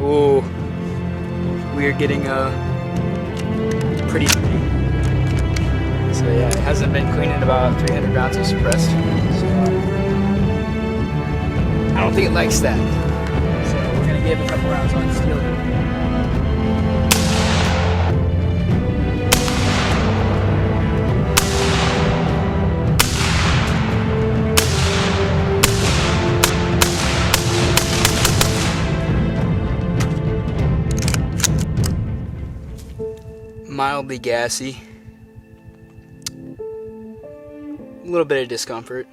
Ooh, we are getting pretty dirty. So yeah, it hasn't been cleaned in about 300 rounds of suppressed. So I don't think it likes that. So we're gonna give a couple rounds on steel. Mildly gassy. A little bit of discomfort.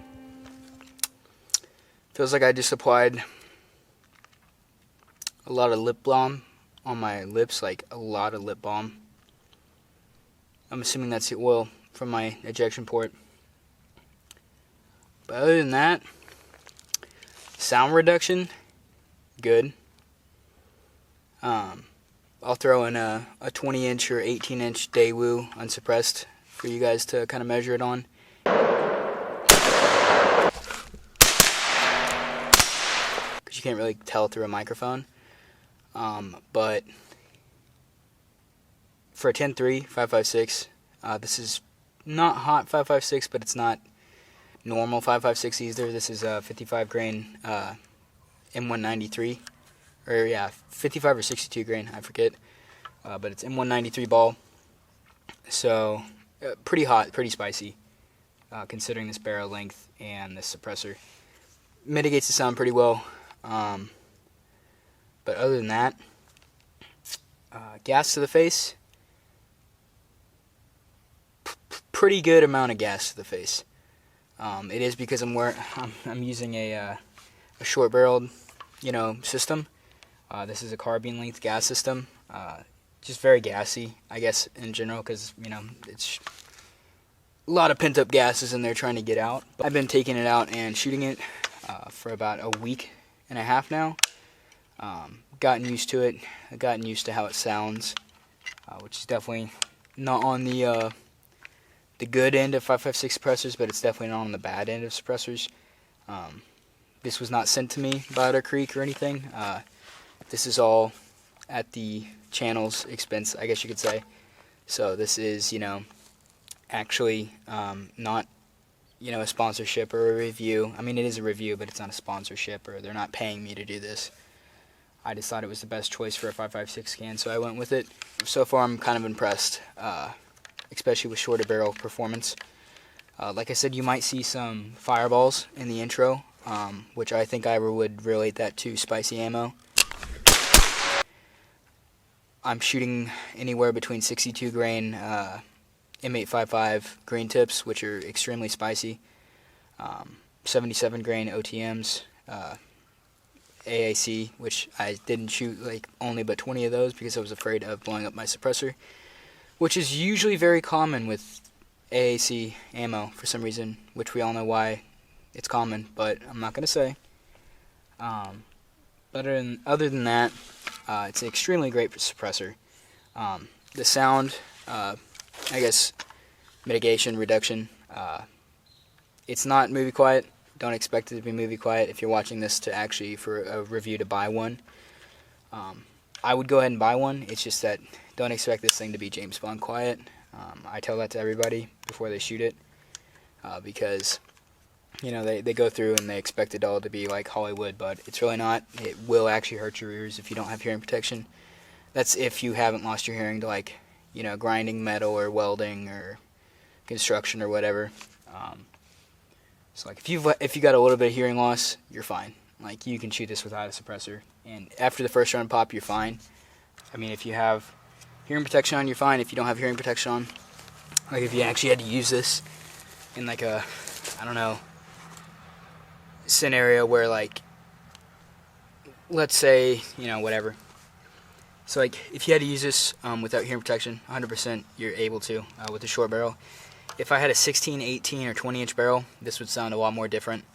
Feels like I just applied a lot of lip balm on my lips, like a lot of lip balm. I'm assuming that's the oil from my ejection port. But other than that, sound reduction, good. I'll throw in a 20-inch or 18-inch Daewoo unsuppressed for you guys to kind of measure it on. Because you can't really tell through a microphone. But for a 10.3 5.56, this is not hot 5.56, but it's not normal 5.56 either. This is a 55 grain M193. Or yeah, 55 or 62 grain, I forget. But it's M193 ball. So, pretty hot, pretty spicy, considering this barrel length and this suppressor. Mitigates the sound pretty well. But other than that, gas to the face. Pretty good amount of gas to the face. It is because I'm using a short barreled, system. This is a carbine length gas system. Just very gassy, I guess, in general, because, it's a lot of pent up gases in there trying to get out. But I've been taking it out and shooting it for about a week and a half now. Gotten used to it. I've gotten used to how it sounds, which is definitely not on the good end of 5.56 suppressors, but it's definitely not on the bad end of suppressors. This was not sent to me by Otter Creek or anything. This is all at the channel's expense, I guess you could say. So this is, actually not, a sponsorship or a review. I mean, it is a review, but it's not a sponsorship, or they're not paying me to do this. I just thought it was the best choice for a 5.56 can, so I went with it. So far, I'm kind of impressed, especially with shorter barrel performance. Like I said, you might see some fireballs in the intro, which I think I would relate that to spicy ammo. I'm shooting anywhere between 62 grain M855 green tips, which are extremely spicy, 77 grain OTMs, AAC, which I didn't shoot only but 20 of those because I was afraid of blowing up my suppressor, which is usually very common with AAC ammo for some reason, which we all know why it's common, but I'm not going to say. Other than that, it's an extremely great suppressor. The sound, I guess, mitigation, reduction, it's not movie quiet. Don't expect it to be movie quiet if you're watching this for a review to buy one. I would go ahead and buy one. It's just that don't expect this thing to be James Bond quiet. I tell that to everybody before they shoot it, because they go through and they expect it all to be like Hollywood, but it's really not. It will actually hurt your ears if you don't have hearing protection. That's if you haven't lost your hearing to grinding metal or welding or construction or whatever. So if you got a little bit of hearing loss, you're fine. You can shoot this without a suppressor, and after the first round pop, you're fine. I mean, if you have hearing protection on, you're fine. If you don't have hearing protection on, if you actually had to use this in a, I don't know, scenario where let's say, whatever. So if you had to use this without hearing protection, 100% you're able to with the short barrel. If I had a 16, 18, or 20-inch barrel, this would sound a lot more different,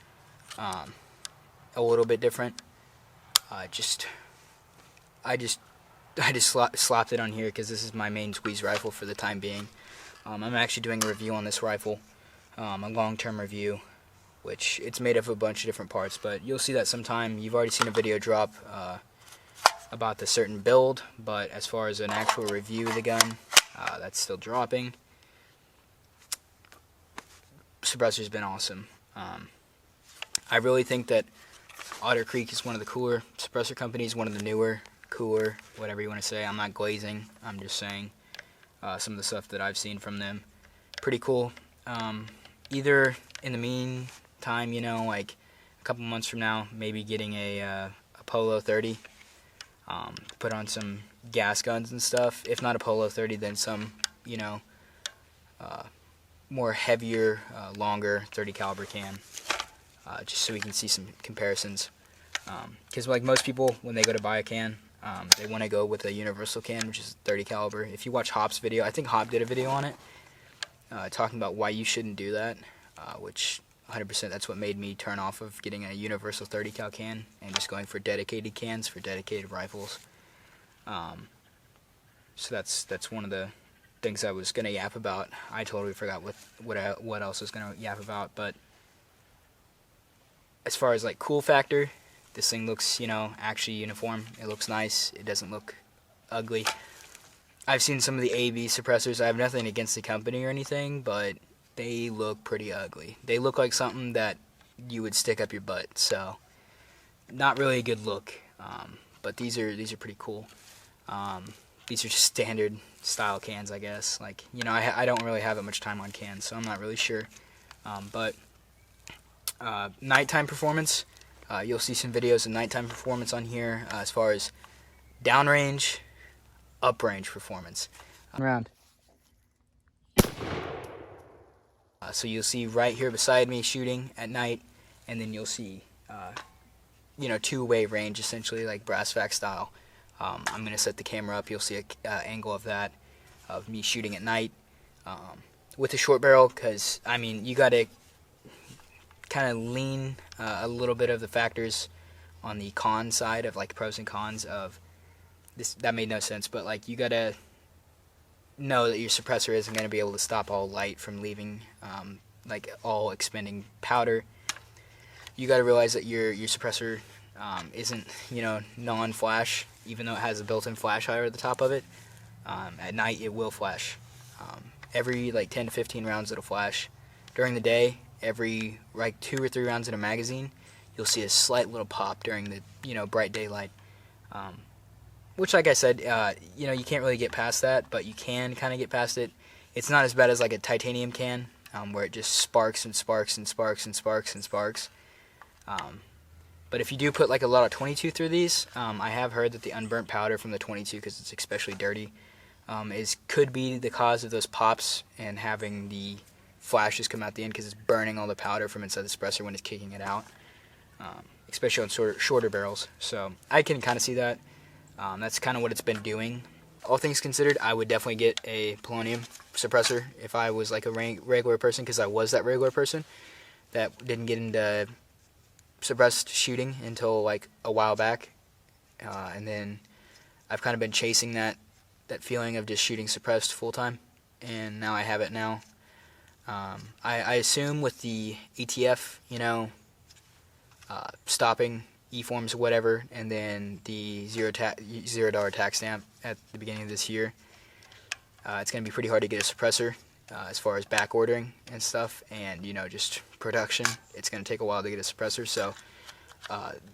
a little bit different. I just slapped it on here because this is my main squeeze rifle for the time being. I'm actually doing a review on this rifle, a long-term review, which it's made up of a bunch of different parts, but you'll see that sometime. You've already seen a video drop about the certain build, but as far as an actual review of the gun, that's still dropping. Suppressor's been awesome. I really think that Otter Creek is one of the cooler suppressor companies, one of the newer, cooler, whatever you want to say. I'm not glazing, I'm just saying some of the stuff that I've seen from them. Pretty cool. Either in the meantime, you know, like a couple months from now, maybe getting a Polo 30, put on some gas guns and stuff. If not a Polo 30, then some, you know, more heavier, longer 30 caliber can, just so we can see some comparisons. Because like most people, when they go to buy a can, they want to go with a universal can, which is 30 caliber. If you watch Hop's video, I think Hop did a video on it, talking about why you shouldn't do that, which 100% that's what made me turn off of getting a universal 30 cal can and just going for dedicated cans for dedicated rifles. So that's one of the things I was gonna yap about. I totally forgot what else I was gonna yap about. But as far as like cool factor, this thing looks, you know, actually uniform. It looks nice. It doesn't look ugly. I've seen some of the AB suppressors. I have nothing against the company or anything, but they look pretty ugly. They look like something that you would stick up your butt. So not really a good look. But these are pretty cool. These are just standard style cans, I guess. Like, you know, I don't really have that much time on cans, so I'm not really sure. But nighttime performance, you'll see some videos of nighttime performance on here, as far as downrange, uprange performance. Round. So you'll see right here beside me shooting at night, and then you'll see, you know, two-way range, essentially, like brass vac style. I'm going to set the camera up. You'll see an angle of that, of me shooting at night with a short barrel, because, I mean, you got to kind of lean a little bit of the factors on the con side of, like, pros and cons of this. That made no sense, but, like, you got to know that your suppressor isn't going to be able to stop all light from leaving, like, all expending powder. You got to realize that your suppressor isn't, you know, non-flash, even though it has a built-in flash hider at the top of it. At night it will flash. Every like 10 to 15 rounds it'll flash. During the day, every like 2 or 3 rounds in a magazine, you'll see a slight little pop during the, you know, bright daylight. Which, like I said, you know, you can't really get past that, but you can kind of get past it. It's not as bad as like a titanium can, where it just sparks and sparks and sparks and sparks and sparks. But if you do put like a lot of 22 through these, I have heard that the unburnt powder from the 22, because it's especially dirty, could be the cause of those pops and having the flashes come out the end, because it's burning all the powder from inside the suppressor when it's kicking it out, especially on shorter barrels. So I can kind of see that. That's kind of what it's been doing. All things considered, I would definitely get a Polonium suppressor if I was like a regular person, because I was that regular person that didn't get into suppressed shooting until like a while back, and then I've kind of been chasing that feeling of just shooting suppressed full time, and now I have it now. I assume with the ATF, you know, stopping E-forms or whatever, and then the $0 tax stamp at the beginning of this year, it's going to be pretty hard to get a suppressor as far as back ordering and stuff, and, you know, just production. It's going to take a while to get a suppressor, so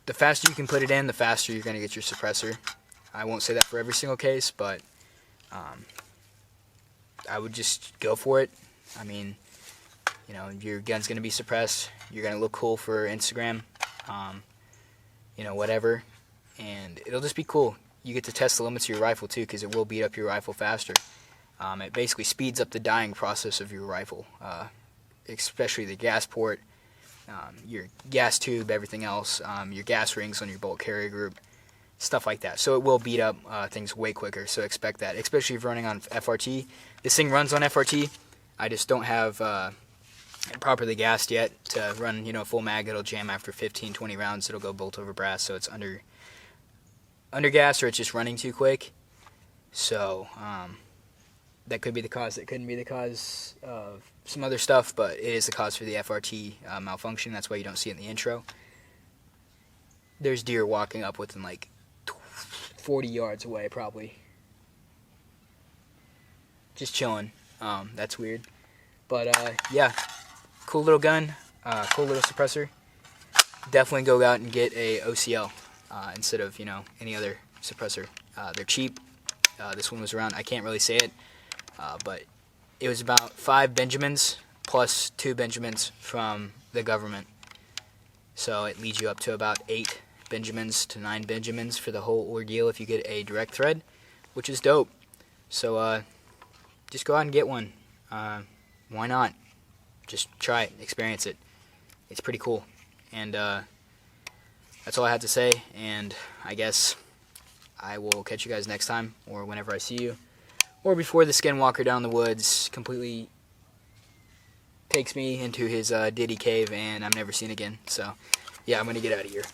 the faster you can put it in, the faster you're going to get your suppressor. I won't say that for every single case, but I would just go for it. I mean, you know, your gun's going to be suppressed. You're going to look cool for Instagram, you know, whatever, and it'll just be cool. You get to test the limits of your rifle, too, because it will beat up your rifle faster. It basically speeds up the dying process of your rifle, especially the gas port, your gas tube, everything else, your gas rings on your bolt carrier group, stuff like that. So it will beat up things way quicker, so expect that, especially if you're running on FRT. This thing runs on FRT. I just don't have it properly gassed yet to run, you know, full mag. It'll jam after 15, 20 rounds. It'll go bolt over brass, so it's under gas, or it's just running too quick. So that could be the cause. It couldn't be the cause of some other stuff, but it is the cause for the FRT malfunction. That's why you don't see it in the intro. There's deer walking up within like 40 yards away, probably. Just chilling. That's weird. But, yeah. Cool little gun. Cool little suppressor. Definitely go out and get a OCL instead of, any other suppressor. They're cheap. This one was around, I can't really say it, but it was about 5 Benjamins plus 2 Benjamins from the government. So it leads you up to about 8 Benjamins to 9 Benjamins for the whole ordeal if you get a direct thread, which is dope. So just go out and get one. Why not? Just try it, experience it. It's pretty cool. And that's all I had to say, and I guess I will catch you guys next time, or whenever I see you, or before the skinwalker down the woods completely takes me into his Diddy cave and I'm never seen again. So, yeah, I'm going to get out of here.